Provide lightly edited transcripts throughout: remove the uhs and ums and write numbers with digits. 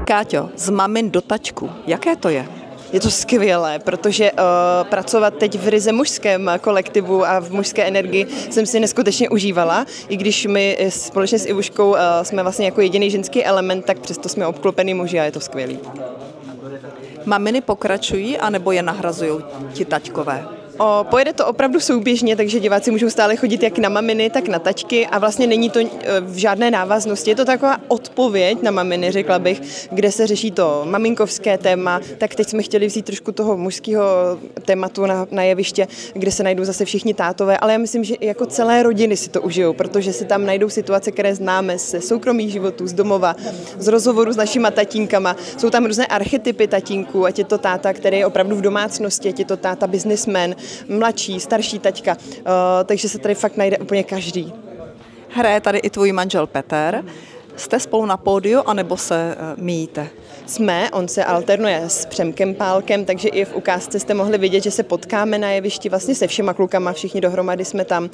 Káťo, z mamin do tačku, jaké to je? Je to skvělé, protože pracovat teď v ryze mužském kolektivu a v mužské energii jsem si neskutečně užívala. I když my společně s Ivuškou jsme vlastně jako jediný ženský element, tak přesto jsme obklopený muži a je to skvělý. Maminy pokračují, anebo je nahrazují ti taťkové? Pojede to opravdu souběžně, takže diváci můžou stále chodit jak na maminy, tak na tačky a vlastně není to v žádné návaznosti. Je to taková odpověď na maminy, řekla bych, kde se řeší to maminkovské téma, tak teď jsme chtěli vzít trošku toho mužského tématu na jeviště, kde se najdou zase všichni tátové, ale já myslím, že jako celé rodiny si to užijou, protože si tam najdou situace, které známe ze soukromých životů, z domova, z rozhovoru s našima tatínkama. Jsou tam různé archetypy tatínků, ať je to táta, který je opravdu v domácnosti, ať je to táta businessman, mladší, starší taťka, takže se tady fakt najde úplně každý. Hraje tady i tvůj manžel Petr. Jste spolu na pódiu, anebo se míjíte? Jsme, on se alternuje s Přemkem Pálkem, takže i v ukázce jste mohli vidět, že se potkáme na jevišti vlastně se všema klukama, všichni dohromady jsme tam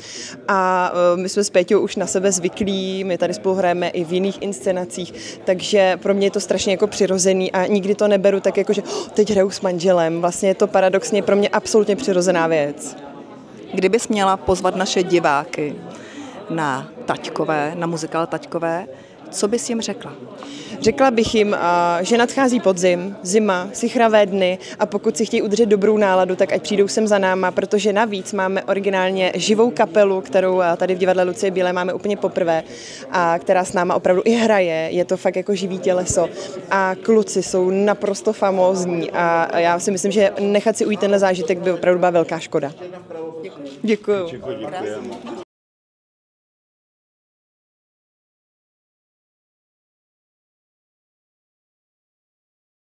a my jsme s Péťou už na sebe zvyklí, my tady spolu hrajeme i v jiných inscenacích, takže pro mě je to strašně jako přirozený a nikdy to neberu tak jako, že teď hraju s manželem, vlastně je to paradoxně pro mě absolutně přirozená věc. Kdybys měla pozvat naše diváky na taťkové, na muzikál Taťkové, co bys jim řekla? Řekla bych jim, že nadchází podzim, zima, sichravé dny a pokud si chtějí udržet dobrou náladu, tak ať přijdou sem za náma, protože navíc máme originálně živou kapelu, kterou tady v divadle Lucie Bílé máme úplně poprvé a která s náma opravdu i hraje, je to fakt jako živý těleso a kluci jsou naprosto famózní a já si myslím, že nechat si ujít tenhle zážitek by opravdu byla velká škoda. Děkuju. Děkuji.